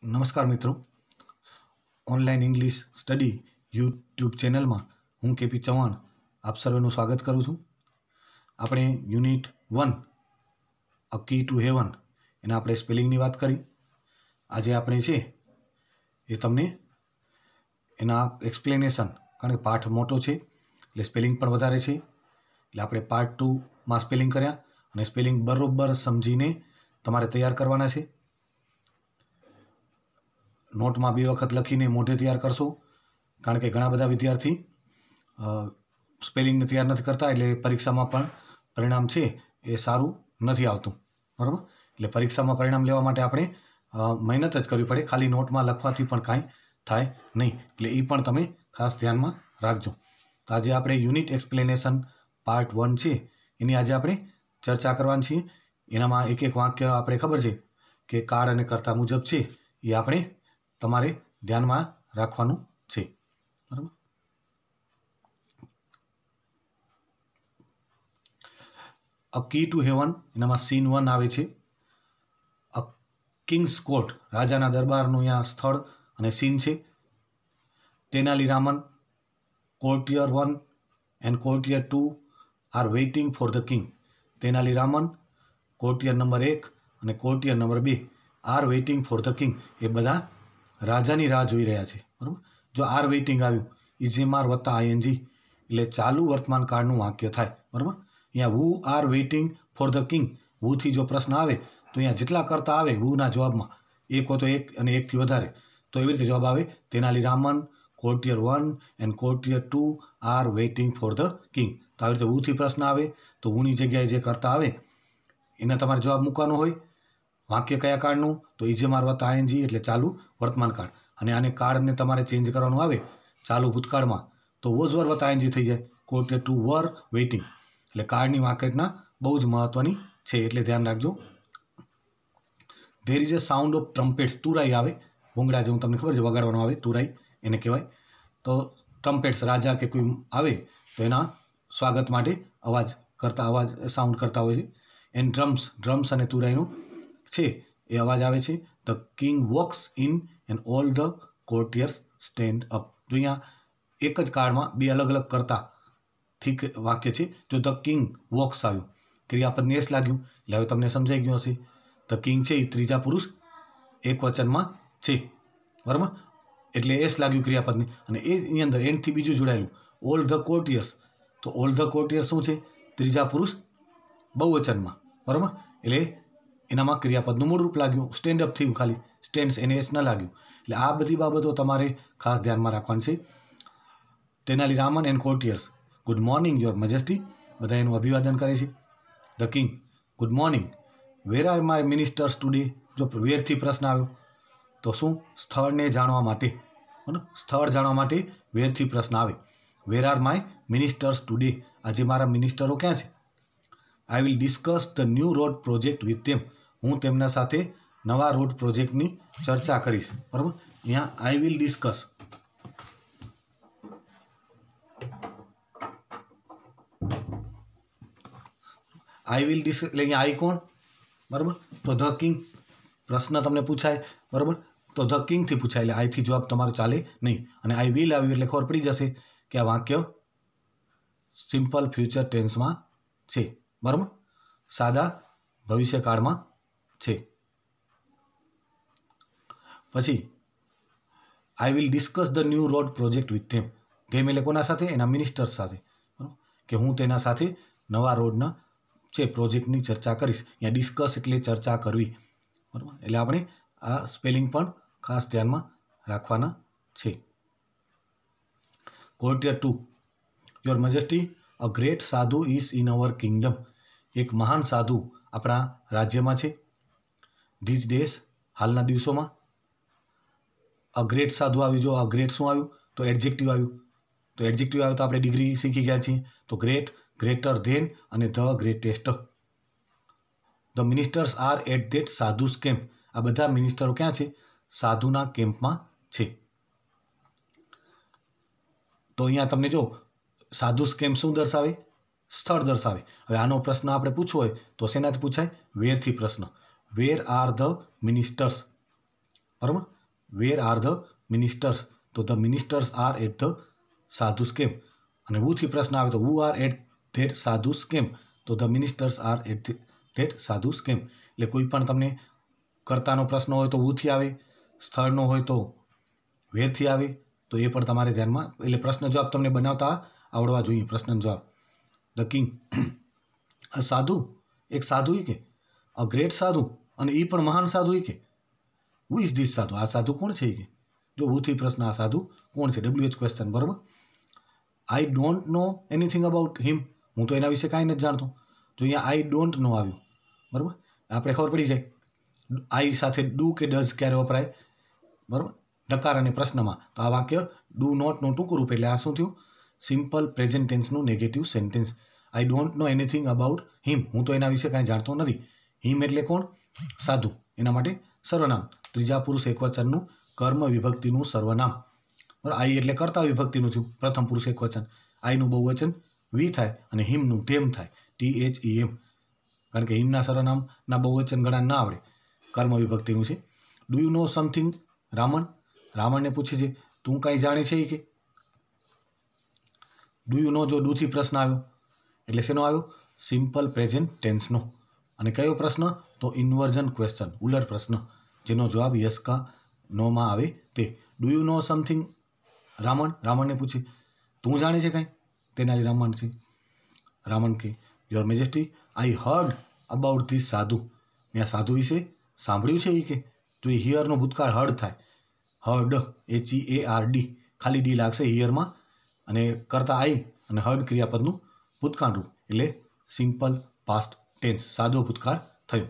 નમસ્કાર મિત્રો, online English study YouTube ચેનલમાં હું કેપી ચૌહાણ આપ સર્વેનું સ્વાગત કરું છું. આપણે unit 1 a key to heaven એના આપણે સ્પેલિંગની વાત કરી. આજે આપણે છે એ તમને એના એક્સપ્લેનેશન, કારણ કે પાઠ મોટો છે એટલે સ્પેલિંગ પણ વધારે છે, એટલે આપણે પાર્ટ 2માં સ્પેલિંગ કર્યા અને સ્પેલિંગ બરોબર સમજીને તમારે તૈયાર કરવાના છે. નોટમાં 2 વખત લખીને મોઢે તૈયાર કરશો, કારણ કે ઘણા બધા વિદ્યાર્થી સ્પેલિંગને તૈયાર નથી કરતા, એટલે પરીક્ષામાં પણ પરિણામ છે એ સારું નથી આવતું. બરાબર? એટલે પરીક્ષામાં પરિણામ લેવા માટે આપણે મહેનત જ કરવી પડે, ખાલી નોટમાં લખવાથી પણ કાંઈ થાય નહીં. એટલે એ પણ તમે ખાસ ધ્યાનમાં રાખજો. તો આજે આપણે યુનિટ એક્સપ્લેનેશન પાર્ટ 1 છે એની આજે આપણે ચર્ચા કરવાની છીએ. એનામાં એક એક વાક્ય આપણે ખબર છે કે કાળ અને કર્તા મુજબ છે, એ આપણે તમારે ધ્યાનમાં રાખવાનું છે. બરાબર? અ કી ટુ હેવન એનામાં સીન 1 આવે છે. અ કિંગ્સ કોર્ટ, રાજાના દરબારનું અહીંયા સ્થળ અને સીન છે. Tenaliraman, courtier 1 and courtier 2 are waiting for the king. Tenaliraman, courtier number 1 અને courtier number 2 are waiting for the king, એ બધા રાજાની રાહ જોઈ રહ્યા છે. બરાબર? જો આર વેઇટિંગ આવ્યું, ઇઝેમાર વત્તા આઈએનજી, એટલે ચાલુ વર્તમાન કાળનું વાક્ય થાય. બરાબર? અહીંયા વુ આર વેઇટિંગ ફોર ધ કિંગ,વુથી જો પ્રશ્ન આવે તો અહીંયા જેટલા કરતા આવે વુના જવાબમાં, એક હોય તો એક અને એકથી વધારે, તો એવી રીતે જવાબ આવે Tenaliraman, courtier 1 and courtier 2 are waiting for the king. તો આવી રીતે વુથી પ્રશ્ન આવે તો વુની જગ્યાએ જે કરતા આવે એને તમારે જવાબ મૂકવાનો હોય. વાક્ય કયા કાળનું? તો ઇઝેમાર વત્તા આઈએનજી, એટલે ચાલુ વર્તમાન કાળ. અને આને કાળને તમારે ચેન્જ કરવાનું આવે ચાલુ ભૂતકાળમાં, તો વોઝ વર વત્તા આઈએનજી થઈ જાય. કોર્ટિયર 2 વર વેઇટિંગ, એટલે કાળની વાક્યના બહુ જ મહત્વની છે, એટલે ધ્યાન રાખજો. There is a sound of trumpets, તુરાઈ આવે, ભૂંગળા જેવું તમને ખબર છે વગાડવાનું આવે, તુરાઈ એને કહેવાય. તો ટ્રમ્પેટ્સ, રાજા કે કોઈ આવે તો એના સ્વાગત માટે અવાજ સાઉન્ડ કરતા હોય છે. એન્ડ ડ્રમ્સ અને તુરાઈનું છે એ અવાજ આવે છે. The king walks in and all the કોર્ટિયર્સ stand up. જો અહીંયા એક જ કાળમાં બે અલગ અલગ કરતા ઠીક વાક્ય છે. જો ધ કિંગ વોક્સ આવ્યું, ક્રિયાપદને એસ લાગ્યું, એટલે હવે તમને સમજાઈ ગયું હશે. ધ કિંગ છે એ ત્રીજા પુરુષ એક વચનમાં છે. બરાબર? એટલે એસ લાગ્યું ક્રિયાપદને, અને એની અંદર એનથી બીજું જોડાયેલું ઓલ ધ કોર્ટિયર્સ. તો ઓલ ધ કોર્ટિયર્સ શું છે? ત્રીજા પુરુષ બહુવચનમાં. બરાબર? એટલે એનામાં ક્રિયાપદનું મૂળ રૂપ લાગ્યું, સ્ટેન્ડ અપ થયું, ખાલી સ્ટેન્ડ્સ એને એસ ન લાગ્યું. એટલે આ બધી બાબતો તમારે ખાસ ધ્યાનમાં રાખવાની છે. Tenaliraman and courtiers, good morning your majesty, બધા એનું અભિવાદન કરે છે. The king, good morning, where are my ministers today. જો વેરથી પ્રશ્ન આવ્યો તો શું? સ્થળને જાણવા માટે. બરાબર? સ્થળ જાણવા માટે વેરથી પ્રશ્ન આવે. વેર આર માય મિનિસ્ટર્સ ટુડે, આજે મારા મિનિસ્ટરો ક્યાં છે? આઈ will discuss the new road project with ધેમ, હું તેમના સાથે નવા રોડ પ્રોજેક્ટની ચર્ચા કરીશ. બરાબર? અહીંયા આઈ will discuss, I will discuss, એટલે અહીંયા આઈ કોણ? બરાબર? તો ધ કિંગ, પ્રશ્ન તમને પૂછાય, બરાબર, તો ધ કિંગથી પૂછાય, એટલે આઈથી જવાબ તમારો ચાલે નહીં. અને આઈ વિલ આવ્યું એટલે ખબર પડી જશે કે આ વાક્ય સિમ્પલ ફ્યુચર ટેન્સમાં છે. બરાબર? સાદા ભવિષ્યકાળમાં છે. પછી I will discuss the new road project with them. Them એટલે કોના સાથે? એના મિનિસ્ટર્સ સાથે. બરાબર? કે હું તેના સાથે નવા રોડના છે પ્રોજેક્ટની ચર્ચા કરીશ. અહીંયા ડિસ્કસ એટલે ચર્ચા કરવી. બરાબર? એટલે આપણે આ સ્પેલિંગ પણ ખાસ ધ્યાનમાં રાખવાના છે. કોર્ટિયર 2, યોર મેજેસ્ટી, અ ગ્રેટ સાધુ ઇઝ ઇન અવર કિંગડમ. એક મહાન સાધુ આપણા રાજ્યમાં છે. ધીઝ ડેઝ, હાલના દિવસોમાં. અ ગ્રેટ સાધુ આવ્યું. જો અ ગ્રેટ શું આવ્યું? તો એડજેક્ટિવ આવ્યું. તો એડજેક્ટિવ આવ્યું તો આપણે ડિગ્રી શીખી ગયા છીએ. તો ગ્રેટ, ગ્રેટર ધેન અને the greatest. The ministers are at that sadhus camp. આ બધા મિનિસ્ટરો ક્યાં છે? સાધુના કેમ્પમાં છે. તો અહીંયા તમને જો સાધુસ કેમ્પ શું દર્શાવે? સ્થળ દર્શાવે. હવે આનો પ્રશ્ન આપણે પૂછવો હોય તો શેનાથી પૂછાય? વેરથી પ્રશ્ન. Where are the ministers. બરાબર. વેર આર ધ મિનિસ્ટર્સ, તો the ministers are at the sadhus camp. અને હુથી પ્રશ્ન આવે તો who are at that sadhus camp, તો the ministers are at that sadhus camp. એટલે કોઈ પણ તમને કર્તાનો પ્રશ્ન હોય તો હુથી આવે, સ્થળનો હોય તો વેરથી આવે, તો એ પણ તમારે ધ્યાનમાં, એટલે પ્રશ્ન જવાબ તમને બનાવતા આવડવા જોઈએ. પ્રશ્ન જવાબ. ધ કિંગ, અ સાધુ, એક સાધુ કે અ ગ્રેટ સાધુ, અને એ પણ મહાન સાધુ કે હુ ઇઝ ધીસ સાધુ, આ સાધુ કોણ છે કે. જો હુથી પ્રશ્ન આ સાધુ કોણ છે, WH ક્વેશ્ચન. બરાબર. I don't know anything about him, હું તો એના વિશે કાંઈ નથી જાણતો. જો અહીંયા આઈ ડોન્ટ નો આવ્યું, બરાબર, આપણે ખબર પડી જાય. આઈ સાથે ડુ કે ડઝ ક્યારે વપરાય, બરાબર, નકાર અને પ્રશ્નમાં. તો આ વાક્ય ડુ નોટનું ટૂંકું રૂપ, એટલે આ શું થયું, સિમ્પલ પ્રેઝન્ટ ટેન્સનું negative sentence. I don't know anything about him, હું તો એના વિશે કાંઈ જાણતો નથી. હિમ એટલે કોણ, સાધુ, એના માટે સર્વનામ, ત્રીજા પુરુષ એકવચનનું કર્મ વિભક્તિનું સર્વનામ. બરાબર. આઈ એટલે કર્તા વિભક્તિનું થયું, પ્રથમ પુરુષ એકવચન. આઈનું બહુવચન વી થાય અને હિમનું ધેમ થાય, THEM. કારણ કે હિમના સર્વનામના બહુવચન ગણા ના આવડે, કર્મ વિભક્તિનું છે. Do you know something Raman, રાવણને પૂછે છે તું કાંઈ જાણે છે કે. ડુ યુ નો જો ડુથી પ્રશ્ન આવ્યો એટલે શેનો આવ્યો, સિમ્પલ પ્રેઝન્ટ ટેન્સનો. અને કયો પ્રશ્ન, તો ઇન્વર્ઝન ક્વેશ્ચન, ઉલટ પ્રશ્ન, જેનો જવાબ યસ કા નોમાં આવે તે. Do you know something Ravan, રાવણને પૂછે તું જાણે છે કાંઈ, તેનાલી રાવણ છે. રાવણ કે your majesty I heard about this સાધુ, મેં આ સાધુ વિશે સાંભળ્યું છે એ કે. જો એ હિયરનો ભૂતકાળ હર્ડ થાય, હર્ડ HEARD, ખાલી ડી લાગશે હિયરમાં, અને કરતા આઈ અને હર્ડ ક્રિયાપદનું ભૂતકાળ રૂપ, એટલે સિમ્પલ પાસ્ટ ટેન્સ, સાદો ભૂતકાળ થયો.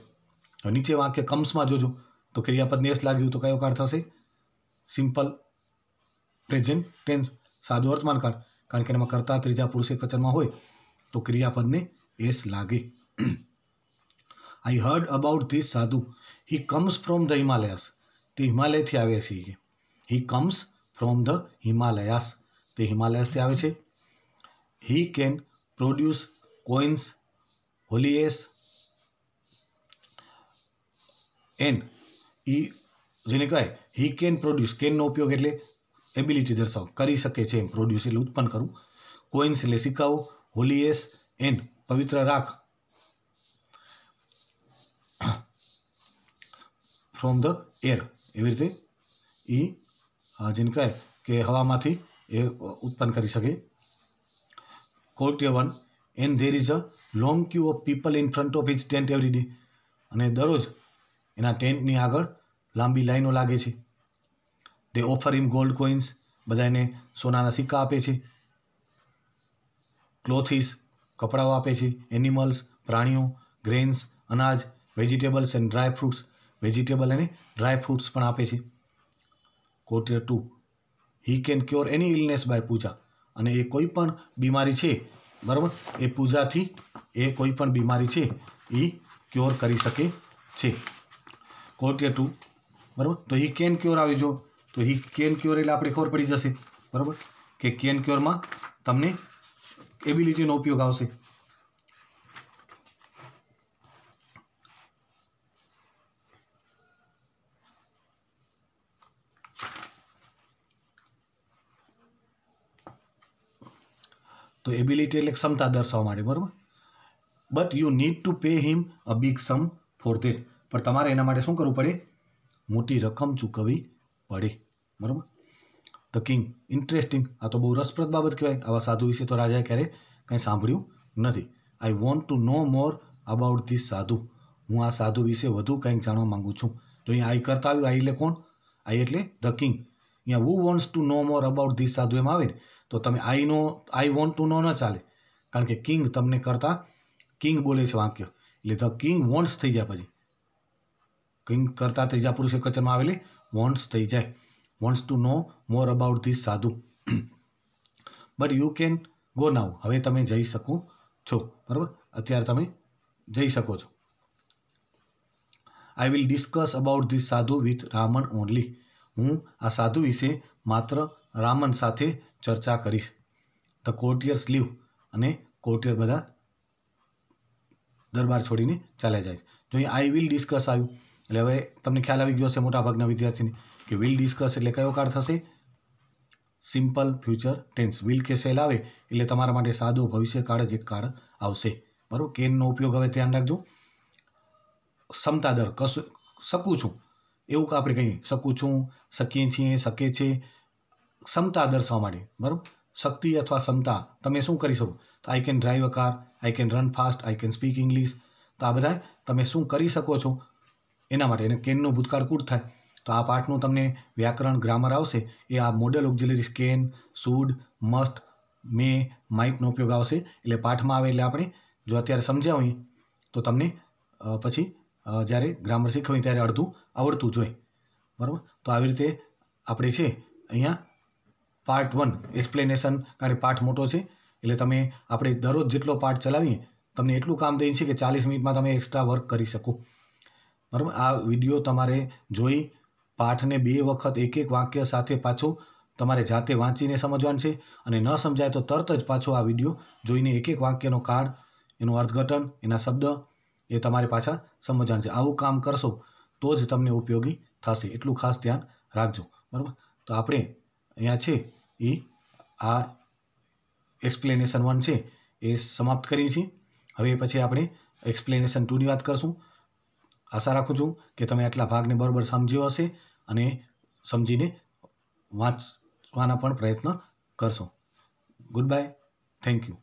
હવે નીચે વાક્ય કમ્સમાં જોજો, તો ક્રિયાપદને એસ લાગ્યું તો કયો કાળ થશે, સિમ્પલ પ્રેઝન્ટ ટેન્સ, સાદું વર્તમાન કાળ. કારણ કે એમાં કરતા ત્રીજા પુરુષ એકવચનમાં હોય તો ક્રિયાપદને એસ લાગે. I heard about this sadhu, he comes from the Himalayas, તે હિમાલયથી આવે છે. He comes from the Himalayas, તે હિમાલયસથી આવે છે. He can produce coins holy ash and, ઈ જેને કહેવાય હી કેન પ્રોડ્યુસ, કેનનો ઉપયોગ એટલે એબિલિટી દર્શાવો, કરી શકે છે એમ, પ્રોડ્યુસ એટલે ઉત્પન્ન કરવું, કોઇન્સ એટલે સિક્કાઓ, હોલીએસ એન પવિત્ર રાખ, ફ્રોમ ધ એર એવી રીતે એ જેને કહેવાય કે હવામાંથી એ ઉત્પન્ન કરી શકે. Courtier 1, and there is a long queue of people in front of his tent every day, અને દરરોજ એના ટેન્ટની આગળ લાંબી લાઈનો લાગે છે. They offer him gold coins, બધા એને સોનાના સિક્કા આપે છે. ક્લોથિસ કપડાઓ આપે છે. એનિમલ્સ પ્રાણીઓ. ગ્રેન્સ અનાજ. Vegetables and dry fruits, vegetable અને ડ્રાય ફ્રૂટ્સ પણ આપે છે. Courtier 2, he can cure any illness by પૂજા, અને એ કોઈ પણ બીમારી છે, બરાબર, એ પૂજાથી એ કોઈ પણ બીમારી છે એ ક્યોર કરી શકે છે. Courtier 2, બરાબર, તો હી કેન ક્યોર આવી જો, તો હી કેન ક્યોર એટલે આપણે ખબર પડી જશે, બરાબર, કે કેન ક્યોરમાં તમને એબિલિટીનો ઉપયોગ આવશે. તો એબિલિટી એટલે ક્ષમતા દર્શાવવા માટે, બરાબર. But you need to pay him a big sum for that, પણ તમારે એના માટે શું કરવું પડે, મોટી રકમ ચૂકવવી પડે, બરાબર. ધ કિંગ, ઇન્ટરેસ્ટિંગ, આ તો બહુ રસપ્રદ બાબત કહેવાય, આવા સાધુ વિશે તો રાજાએ ક્યારેય કંઈ સાંભળ્યું નથી. I want to know more about this sadhu, હું આ સાધુ વિશે વધુ કંઈક જાણવા માંગુ છું. તો અહીંયા આઈ કરતા આવ્યું, આઈ એટલે કોણ, આઈ એટલે ધ કિંગ. અહીંયા who wants to know more about this sadhu એમ આવે ને, તો તમે આઈ વોન્ટ ટુ નો ન ચાલે, કારણ કે કિંગ તમને કરતા કિંગ બોલે છે વાક્ય, એટલે ધ કિંગ વોન્ટ્સ થઈ જાય, પછી કિંગ કરતા ત્રીજા પુરુષ એકવચનમાં આવેલી વોન્ટ્સ થઈ જાય. Wants to know more about this sadhu. But you can go now, હવે તમે જઈ શકો છો, બરાબર, અત્યારે તમે જઈ શકો છો. આઈ વિલ ડિસ્કસ અબાઉટ ધીસ સાધુ વિથ રામન ઓનલી, હું આ સાધુ વિશે માત્ર રામન સાથે ચર્ચા કરીશ. ધ કોર્ટિયર્સ લીવ, અને કોર્ટિયર બધા દરબાર છોડીને ચાલ્યા જાય. જો અહીંયા આઈ વિલ ડિસ્કસ આવ્યું, એટલે હવે તમને ખ્યાલ આવી ગયો હશે મોટાભાગના વિદ્યાર્થીને કે વિલ ડિસ્કસ એટલે કયો કાળ થશે? Simple future tense. વિલ કે શેલ આવે એટલે તમારા માટે સાદો ભવિષ્યકાળ જ એક કાળ આવશે. બરાબર. કેનનો ઉપયોગ હવે ધ્યાન રાખજો. ક્ષમતા દર શકું છું એવું કે આપણે કહીએ શકું છું, શકીએ છીએ, શકે છે, ક્ષમતા દર્શાવવા માટે. બરાબર. શક્તિ અથવા ક્ષમતા તમે શું કરી શકો? તો I can drive a car, I can run fast, I can speak English. તો આ બધા તમે શું કરી શકો છો એના માટે. એને કેનનું ભૂતકાળ કુડ થાય. તો આ પાઠનું તમને વ્યાકરણ ગ્રામર આવશે એ આ modal auxiliaries can, should, must, may, માઇટનો ઉપયોગ આવશે. એટલે પાઠમાં આવે એટલે આપણે જો અત્યારે સમજ્યા હોઈએ તો તમને પછી જ્યારે ગ્રામર શીખવીએ ત્યારે અડધું આવડતું જોઈએ. બરાબર. તો આવી રીતે આપણે છે અહીંયા પાર્ટ 1 એક્સપ્લેનેશન, કારણ કે પાઠ મોટો છે એટલે તમે આપણે દરરોજ જેટલો પાઠ ચલાવીએ તમને એટલું કામ દઈએ છે કે 40 મિનિટમાં તમે એક્સ્ટ્રા વર્ક કરી શકો. બરાબર. આ વિડીયો તમારે જોઈ પાઠને 2 વખત એક વાક્ય સાથે પાછું તમારે જાતે વાંચીને સમજવાનું છે. અને ન સમજાય તો તરત જ પાછો આ વિડીયો જોઈને એક વાક્યનો કાળ, એનું અર્થઘટન, એના શબ્દ એ તમારે પાછા સમજવાનું છે. આવું કામ કરશો તો જ તમને ઉપયોગી થશે. એટલું ખાસ ધ્યાન રાખજો. બરાબર. તો આપણે અહીંયા છે એ આ એક્સપ્લેનેશન 1 છે એ સમાપ્ત કરીએ છીએ. હવે પછી આપણે એક્સપ્લેનેશન 2ની વાત કરશું. આશા રાખું છું કે તમે આટલા ભાગને બરાબર સમજ્યો હશે અને સમજીને વાંચવાના પણ પ્રયત્ન કરશો. Good bye. Thank you.